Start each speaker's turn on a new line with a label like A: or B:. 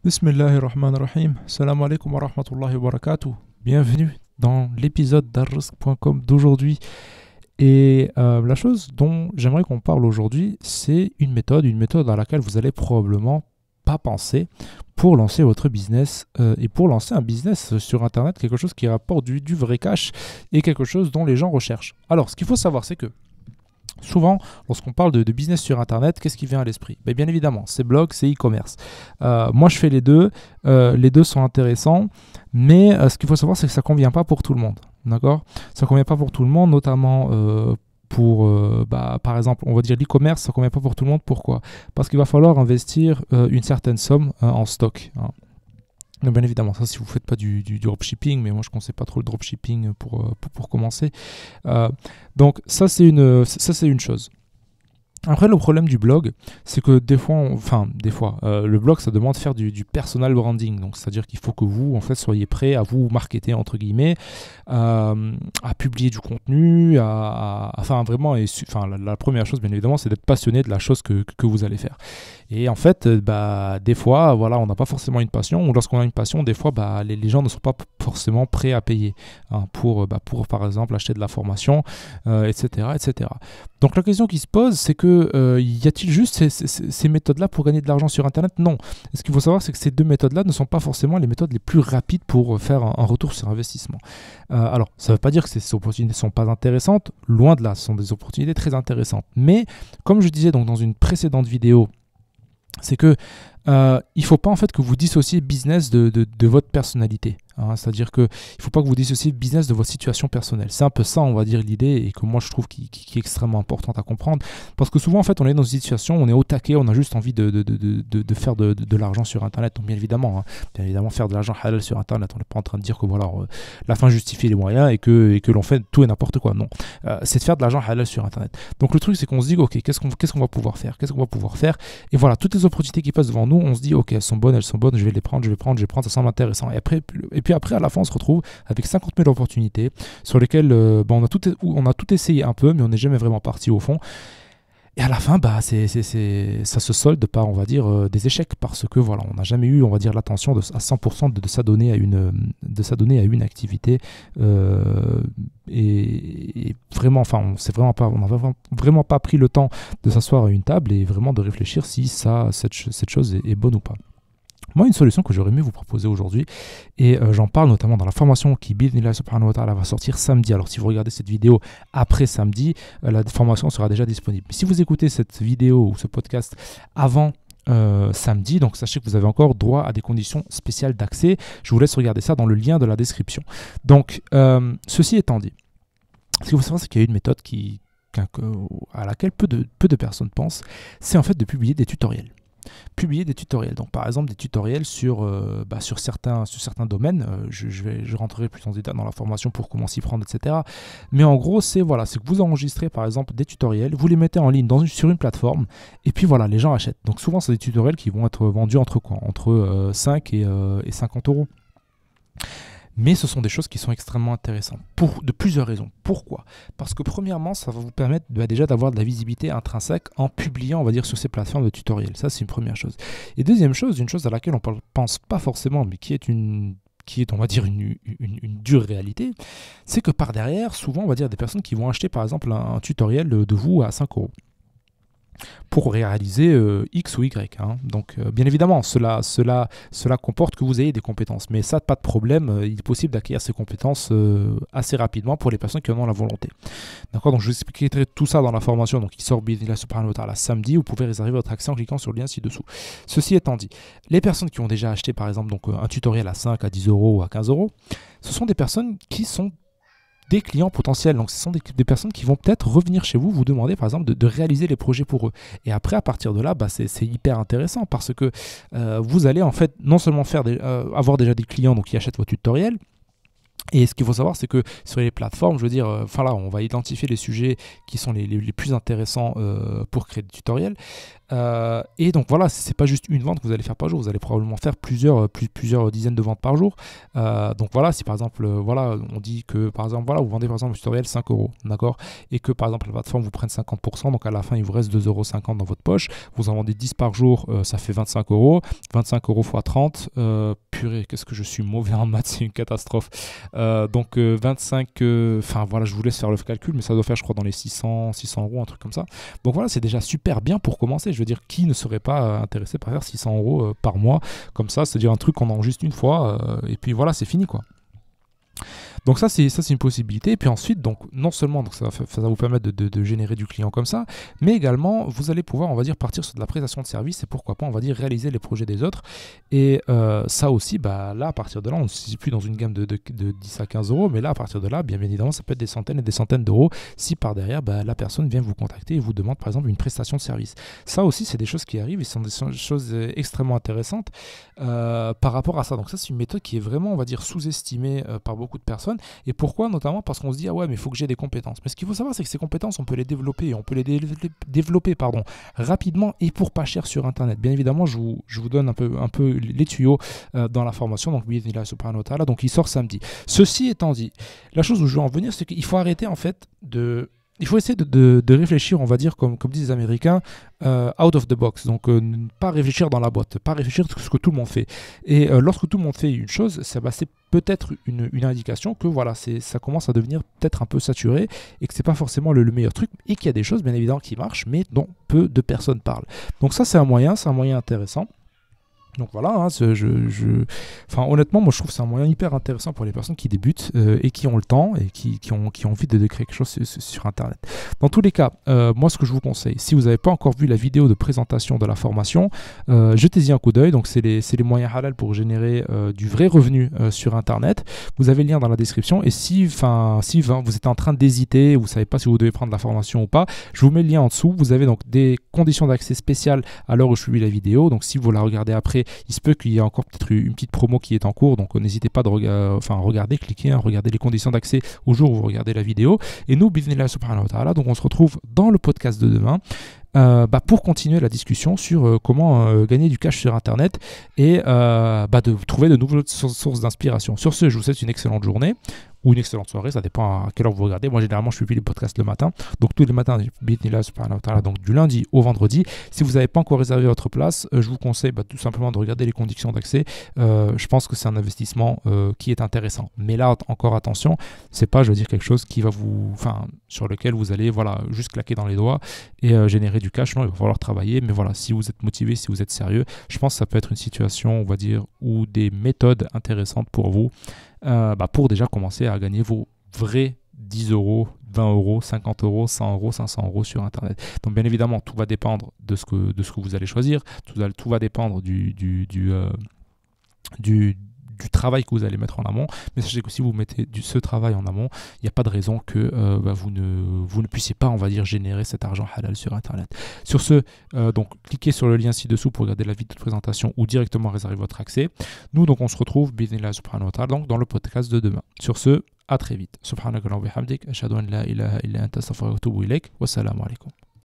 A: Bismillahirrahmanirrahim. Salam alaikum wa rahmatullahi wa barakatuh. Bienvenue dans l'épisode d'Arrizq.com d'aujourd'hui. Et la chose dont j'aimerais qu'on parle aujourd'hui, c'est une méthode à laquelle vous allez probablement pas penser pour lancer votre business et pour lancer un business sur Internet, quelque chose qui rapporte du vrai cash et quelque chose dont les gens recherchent. Alors, ce qu'il faut savoir, c'est que souvent, lorsqu'on parle de business sur Internet, qu'est-ce qui vient à l'esprit? Bien évidemment, c'est blog, c'est e-commerce. Moi, je fais les deux. Les deux sont intéressants, mais ce qu'il faut savoir, c'est que ça ne convient pas pour tout le monde. D'accord? Ça ne convient pas pour tout le monde, notamment par exemple, on va dire l'e-commerce, ça ne convient pas pour tout le monde. Pourquoi? Parce qu'il va falloir investir une certaine somme en stock. Hein. Donc, bien évidemment, ça si vous ne faites pas du dropshipping, mais moi je ne conseille pas trop le dropshipping pour commencer. Donc ça c'est une chose. Après, le problème du blog, c'est que des fois, le blog, ça demande de faire du personal branding. Donc, c'est-à-dire qu'il faut que vous, en fait, soyez prêt à vous marketer, entre guillemets, à publier du contenu, la première chose, bien évidemment, c'est d'être passionné de la chose que vous allez faire. Et en fait, des fois, voilà, on n'a pas forcément une passion, ou lorsqu'on a une passion, des fois, les gens ne sont pas forcément prêts à payer pour, par exemple, acheter de la formation, etc., etc. Donc, la question qui se pose, c'est que y a-t-il juste ces méthodes-là pour gagner de l'argent sur Internet? Non. Et ce qu'il faut savoir, c'est que ces deux méthodes-là ne sont pas forcément les méthodes les plus rapides pour faire un retour sur investissement. Alors, ça ne veut pas dire que ces opportunités ne sont pas intéressantes. Loin de là, ce sont des opportunités très intéressantes. Mais, comme je disais donc dans une précédente vidéo, c'est que il ne faut pas en fait que vous dissociez business de votre personnalité. Hein, c'est-à-dire qu'il ne faut pas que vous dissociez business de votre situation personnelle. C'est un peu ça, on va dire, l'idée, et que moi je trouve qui est extrêmement importante à comprendre. Parce que souvent, en fait, on est dans une situation, on est au taquet, on a juste envie de faire de l'argent sur Internet. Donc, bien évidemment, faire de l'argent halal sur Internet, on n'est pas en train de dire que voilà, la fin justifie les moyens et que l'on fait tout et n'importe quoi. Non, c'est de faire de l'argent halal sur Internet. Donc, le truc, c'est qu'on se dit, ok, qu'est-ce qu'on va pouvoir faire? Et voilà, toutes les opportunités qui passent devant nous, on se dit, ok, elles sont bonnes, je vais les prendre, ça semble intéressant. Et puis après, à la fin, on se retrouve avec 50 000 opportunités sur lesquelles on a tout essayé un peu, mais on n'est jamais vraiment parti au fond. Et à la fin, ça se solde par, on va dire, des échecs, parce que voilà, on n'a jamais eu, on va dire, l'attention à 100% de s'adonner à une activité. Et vraiment, on n'a vraiment pas pris le temps de s'asseoir à une table et vraiment de réfléchir si cette chose est bonne ou pas. Moi, une solution que j'aurais aimé vous proposer aujourd'hui, et j'en parle notamment dans la formation qui, bi'idhnillah subhanahu wa ta'ala, va sortir samedi. Alors, si vous regardez cette vidéo après samedi, la formation sera déjà disponible. Mais si vous écoutez cette vidéo ou ce podcast avant samedi, donc sachez que vous avez encore droit à des conditions spéciales d'accès. Je vous laisse regarder ça dans le lien de la description. Donc, ceci étant dit, ce qu'il faut savoir, c'est qu'il y a une méthode à laquelle peu de personnes pensent, c'est en fait de publier des tutoriels. Donc par exemple des tutoriels sur certains domaines. Je rentrerai plus en détail dans la formation pour comment s'y prendre, etc. Mais en gros, c'est que vous enregistrez par exemple des tutoriels, vous les mettez en ligne sur une plateforme, et puis voilà, les gens achètent. Donc souvent, c'est des tutoriels qui vont être vendus entre 5 et 50 euros. Mais ce sont des choses qui sont extrêmement intéressantes de plusieurs raisons. Pourquoi? Parce que premièrement, ça va vous permettre déjà d'avoir de la visibilité intrinsèque en publiant, on va dire, sur ces plateformes de tutoriels. Ça, c'est une première chose. Et deuxième chose, une chose à laquelle on ne pense pas forcément, mais qui est on va dire, une dure réalité, c'est que par derrière, souvent, on va dire des personnes qui vont acheter, par exemple, un tutoriel de vous à 5 euros. Pour réaliser X ou Y. Hein. Donc, bien évidemment, cela comporte que vous ayez des compétences. Mais ça, pas de problème. Il est possible d'acquérir ces compétences assez rapidement pour les personnes qui en ont la volonté. D'accord? Donc, je vous expliquerai tout ça dans la formation qui sort bi'idhnillah subhanahu wa ta'ala samedi. Vous pouvez réserver votre accès en cliquant sur le lien ci-dessous. Ceci étant dit, les personnes qui ont déjà acheté, par exemple, un tutoriel à 5, à 10 euros ou à 15 euros, ce sont des personnes qui sont des clients potentiels. Donc, ce sont des personnes qui vont peut-être revenir chez vous, vous demander par exemple de réaliser les projets pour eux. Et après, à partir de là, c'est hyper intéressant parce que vous allez en fait non seulement avoir déjà des clients qui achètent vos tutoriels. Et ce qu'il faut savoir, c'est que sur les plateformes, je veux dire, on va identifier les sujets qui sont les plus intéressants pour créer des tutoriels. Et donc voilà, c'est pas juste une vente que vous allez faire par jour, vous allez probablement faire plusieurs dizaines de ventes par jour. Donc voilà, si par exemple, voilà, on dit que par exemple, voilà, vous vendez par exemple un tutoriel 5 euros, d'accord, et que par exemple la plateforme vous prenne 50%, donc à la fin il vous reste 2,50 € dans votre poche, vous en vendez 10 par jour, ça fait 25 euros, 25 euros x 30, purée, qu'est-ce que je suis mauvais en maths, c'est une catastrophe. Donc 25, enfin voilà, je vous laisse faire le calcul, mais ça doit faire je crois dans les 600 euros, un truc comme ça. Donc voilà, c'est déjà super bien pour commencer. Je veux dire, qui ne serait pas intéressé par faire 600 euros par mois comme ça, c'est-à-dire un truc qu'on enregistre une fois et puis voilà, c'est fini quoi. Donc ça c'est une possibilité. Et puis ensuite, donc non seulement donc ça va vous permettre de générer du client comme ça, mais également vous allez pouvoir, on va dire, partir sur de la prestation de service et pourquoi pas, on va dire, réaliser les projets des autres. Et ça aussi, bah là, à partir de là, on ne se situe plus dans une gamme de 10 à 15 euros, mais là, à partir de là, bien évidemment, ça peut être des centaines et des centaines d'euros si par derrière, bah, la personne vient vous contacter et vous demande par exemple une prestation de service. Ça aussi, c'est des choses qui arrivent et ce sont des choses extrêmement intéressantes par rapport à ça. Donc ça, c'est une méthode qui est vraiment, on va dire, sous-estimée par beaucoup de personnes. Et pourquoi? Notamment parce qu'on se dit, ah ouais, mais il faut que j'ai des compétences. Mais ce qu'il faut savoir, c'est que ces compétences, on peut les développer, développer rapidement et pour pas cher sur Internet. Bien évidemment, je vous donne un peu les tuyaux dans la formation. Donc, donc il sort samedi. Ceci étant dit, la chose où je veux en venir, c'est qu'il faut arrêter en fait il faut essayer de réfléchir, on va dire, comme disent les Américains, out of the box. Donc, pas réfléchir dans la boîte, pas réfléchir sur ce que tout le monde fait. Et lorsque tout le monde fait une chose, c'est peut-être une indication que voilà, ça commence à devenir peut-être un peu saturé et que c'est pas forcément le meilleur truc et qu'il y a des choses, bien évidemment, qui marchent, mais dont peu de personnes parlent. Donc ça, c'est un moyen intéressant. Donc voilà, hein, enfin, honnêtement, moi je trouve que c'est un moyen hyper intéressant pour les personnes qui débutent et qui ont le temps et qui ont envie de créer quelque chose sur Internet. Dans tous les cas, moi ce que je vous conseille, si vous n'avez pas encore vu la vidéo de présentation de la formation, jetez-y un coup d'œil. Donc c'est les moyens halal pour générer du vrai revenu sur Internet. Vous avez le lien dans la description. Et si vous êtes en train d'hésiter, vous ne savez pas si vous devez prendre la formation ou pas, je vous mets le lien en dessous. Vous avez donc des conditions d'accès spéciales à l'heure où je publie la vidéo. Donc si vous la regardez après, il se peut qu'il y ait encore peut-être une petite promo qui est en cours, donc n'hésitez pas regarder, cliquez, regardez les conditions d'accès au jour où vous regardez la vidéo. Et nous, bismillah subhanahu wa ta'ala, donc on se retrouve dans le podcast de demain pour continuer la discussion sur comment gagner du cash sur Internet et de trouver de nouvelles sources d'inspiration. Sur ce, je vous souhaite une excellente journée ou une excellente soirée, ça dépend à quelle heure vous regardez. Moi, généralement, je publie les podcasts le matin. Donc, tous les matins, donc du lundi au vendredi. Si vous n'avez pas encore réservé votre place, je vous conseille tout simplement de regarder les conditions d'accès. Je pense que c'est un investissement qui est intéressant. Mais là, encore attention, c'est pas, je veux dire, quelque chose qui va sur lequel vous allez, juste claquer dans les doigts et générer du cash. Non, il va falloir travailler. Mais voilà, si vous êtes motivé, si vous êtes sérieux, je pense que ça peut être une situation, on va dire, ou des méthodes intéressantes pour vous. Pour déjà commencer à gagner vos vrais 10 euros, 20 euros, 50 euros, 100 euros, 500 euros sur Internet. Donc bien évidemment, tout va dépendre de ce que vous allez choisir, tout va dépendre du travail que vous allez mettre en amont, mais sachez que si vous mettez ce travail en amont, il n'y a pas de raison que vous ne puissiez pas, on va dire, générer cet argent halal sur Internet. Sur ce, donc cliquez sur le lien ci-dessous pour regarder la vidéo de présentation ou directement réserver votre accès. Nous, donc, on se retrouve bismillah subhanahu wa ta'ala, donc dans le podcast de demain. Sur ce, à très vite. Subhanaka wa bihamdik, ashhadu an la ilaha illa anta astaghfiruka wa atubu ilaik. Wassalamu alaikum.